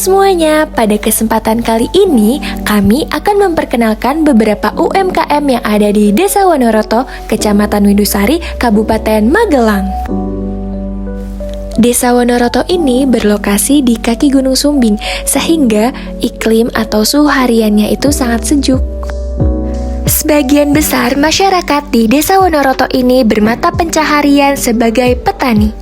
semuanya, pada kesempatan kali ini kami akan memperkenalkan beberapa UMKM yang ada di Desa Wonoroto, Kecamatan Widusari, Kabupaten Magelang. Desa Wonoroto ini berlokasi di kaki Gunung Sumbing, sehingga iklim atau suhu hariannya itu sangat sejuk. Sebagian besar masyarakat di Desa Wonoroto ini bermata pencaharian sebagai petani.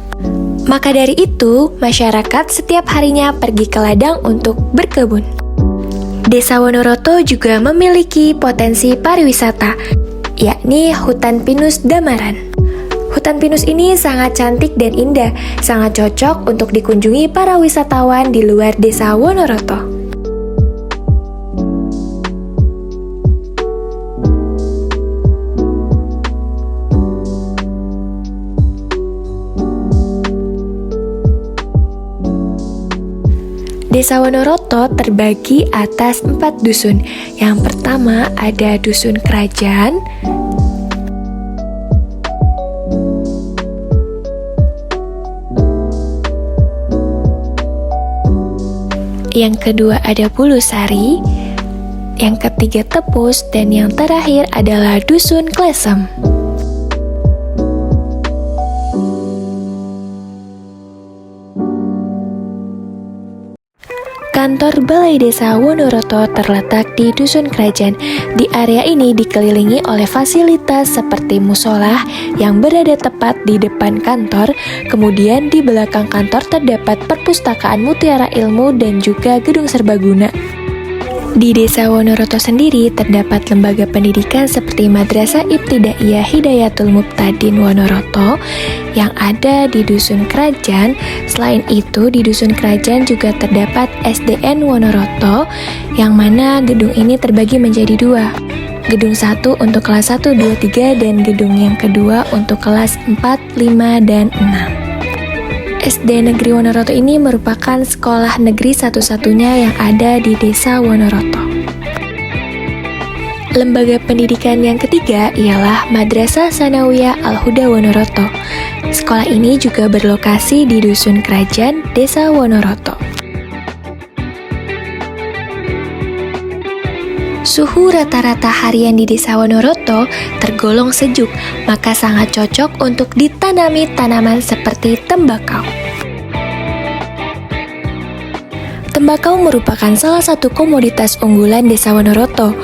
Maka dari itu, masyarakat setiap harinya pergi ke ladang untuk berkebun. Desa Wonoroto juga memiliki potensi pariwisata, yakni hutan pinus Damaran. Hutan pinus ini sangat cantik dan indah, sangat cocok untuk dikunjungi para wisatawan di luar Desa Wonoroto. Desa Wonoroto terbagi atas 4 dusun. Yang pertama ada Dusun Kerajaan, yang kedua ada Bulusari, yang ketiga Tepus, dan yang terakhir adalah Dusun Klesem. Kantor Balai Desa Wonoroto terletak di Dusun Kerajaan. Di area ini dikelilingi oleh fasilitas seperti musola yang berada tepat di depan kantor. Kemudian di belakang kantor terdapat perpustakaan Mutiara Ilmu dan juga gedung serbaguna. Di Desa Wonoroto sendiri terdapat lembaga pendidikan seperti Madrasah Ibtidaiyah Hidayatul Muqtadin Wonoroto yang ada di Dusun Kerajaan. Selain itu, di Dusun Kerajaan juga terdapat SDN Wonoroto yang mana gedung ini terbagi menjadi 2. Gedung 1 untuk kelas 1, 2, 3 dan gedung yang kedua untuk kelas 4, 5, dan 6. SD Negeri Wonoroto ini merupakan sekolah negeri satu-satunya yang ada di Desa Wonoroto. Lembaga pendidikan yang ketiga ialah Madrasah Sanawiyah Al-Huda Wonoroto. Sekolah ini juga berlokasi di Dusun Kerajaan, Desa Wonoroto. Suhu rata-rata harian di Desa Wonoroto tergolong sejuk, maka sangat cocok untuk ditanami tanaman seperti tembakau. Tembakau merupakan salah satu komoditas unggulan Desa Wonoroto.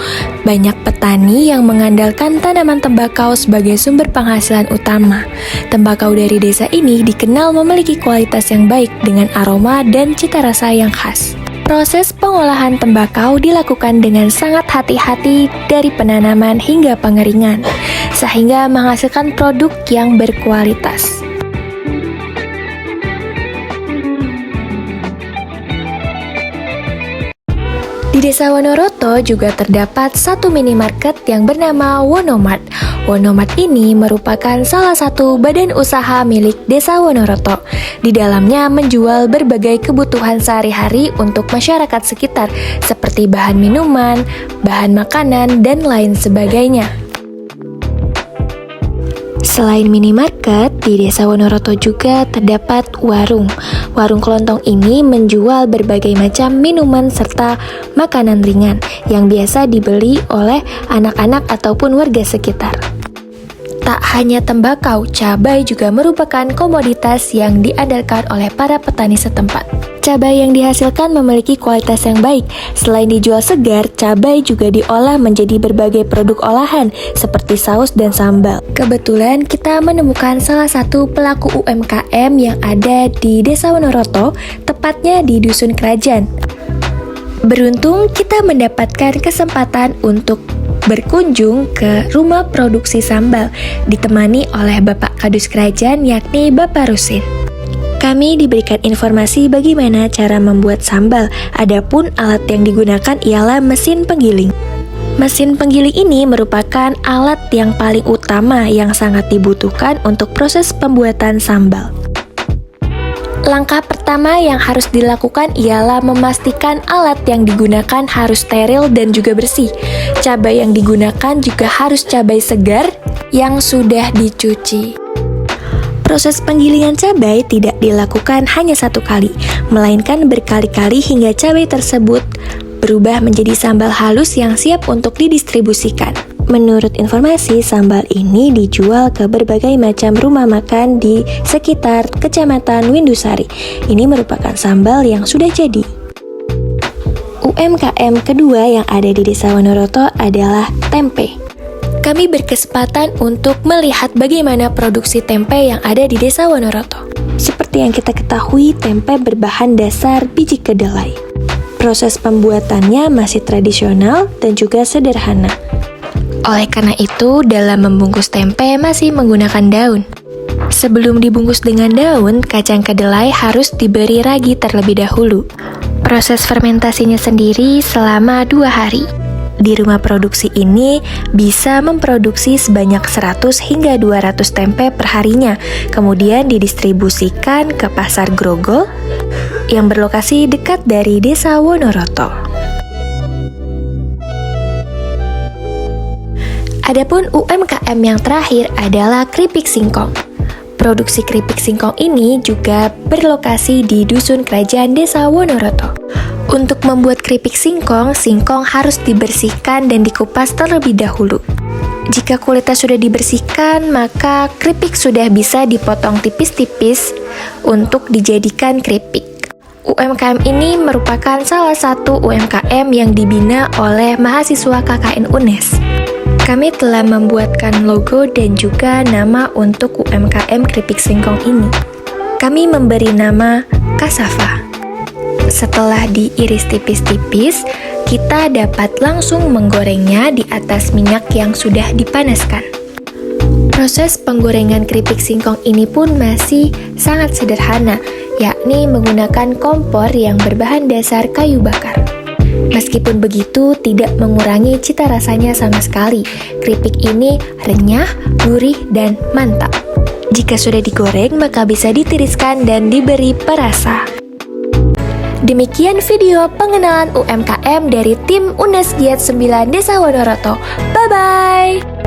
Banyak petani yang mengandalkan tanaman tembakau sebagai sumber penghasilan utama. Tembakau dari desa ini dikenal memiliki kualitas yang baik dengan aroma dan cita rasa yang khas. Proses pengolahan tembakau dilakukan dengan sangat hati-hati dari penanaman hingga pengeringan, sehingga menghasilkan produk yang berkualitas. Di Desa Wonoroto juga terdapat satu minimarket yang bernama Wonomart. Wonomart ini merupakan salah satu badan usaha milik Desa Wonoroto. Di dalamnya menjual berbagai kebutuhan sehari-hari untuk masyarakat sekitar, seperti bahan minuman, bahan makanan, dan lain sebagainya. Selain minimarket, di Desa Wonoroto juga terdapat warung. Warung kelontong ini menjual berbagai macam minuman serta makanan ringan yang biasa dibeli oleh anak-anak ataupun warga sekitar. Tak hanya tembakau, cabai juga merupakan komoditas yang diandalkan oleh para petani setempat. Cabai yang dihasilkan memiliki kualitas yang baik. Selain dijual segar, cabai juga diolah menjadi berbagai produk olahan seperti saus dan sambal. Kebetulan kita menemukan salah satu pelaku UMKM yang ada di Desa Wonoroto, tepatnya di Dusun Kerajaan. Beruntung kita mendapatkan kesempatan untuk berkunjung ke rumah produksi sambal, ditemani oleh Bapak Kadus Kerajaan yakni Bapak Rusin. Kami diberikan informasi bagaimana cara membuat sambal, adapun alat yang digunakan ialah mesin penggiling. Mesin penggiling ini merupakan alat yang paling utama yang sangat dibutuhkan untuk proses pembuatan sambal. Langkah pertama yang harus dilakukan ialah memastikan alat yang digunakan harus steril dan juga bersih. Cabai yang digunakan juga harus cabai segar yang sudah dicuci. Proses penggilingan cabai tidak dilakukan hanya satu kali, melainkan berkali-kali hingga cabai tersebut berubah menjadi sambal halus yang siap untuk didistribusikan. Menurut informasi, sambal ini dijual ke berbagai macam rumah makan di sekitar Kecamatan Windusari. Ini merupakan sambal yang sudah jadi. UMKM kedua yang ada di Desa Wonoroto adalah tempe. Kami berkesempatan untuk melihat bagaimana produksi tempe yang ada di Desa Wonoroto. Seperti yang kita ketahui, tempe berbahan dasar biji kedelai. Proses pembuatannya masih tradisional dan juga sederhana. Oleh karena itu, dalam membungkus tempe masih menggunakan daun. Sebelum dibungkus dengan daun, kacang kedelai harus diberi ragi terlebih dahulu. Proses fermentasinya sendiri selama 2 hari. Di rumah produksi ini bisa memproduksi sebanyak 100 hingga 200 tempe perharinya, kemudian didistribusikan ke pasar Grogol yang berlokasi dekat dari Desa Wonoroto. Adapun UMKM yang terakhir adalah keripik singkong. Produksi keripik singkong ini juga berlokasi di Dusun Kerajaan Desa Wonoroto. Untuk membuat keripik singkong, singkong harus dibersihkan dan dikupas terlebih dahulu. Jika kulitnya sudah dibersihkan, maka keripik sudah bisa dipotong tipis-tipis untuk dijadikan keripik. UMKM ini merupakan salah satu UMKM yang dibina oleh mahasiswa KKN UNES. Kami telah membuatkan logo dan juga nama untuk UMKM keripik singkong ini. Kami memberi nama Cassava. Setelah diiris tipis-tipis, kita dapat langsung menggorengnya di atas minyak yang sudah dipanaskan. Proses penggorengan keripik singkong ini pun masih sangat sederhana, yakni menggunakan kompor yang berbahan dasar kayu bakar. Meskipun begitu, tidak mengurangi cita rasanya sama sekali. Keripik ini renyah, gurih, dan mantap. Jika sudah digoreng, maka bisa ditiriskan dan diberi perasa. Demikian video pengenalan UMKM dari tim UNES Giat 9 Desa Wonoroto. Bye-bye!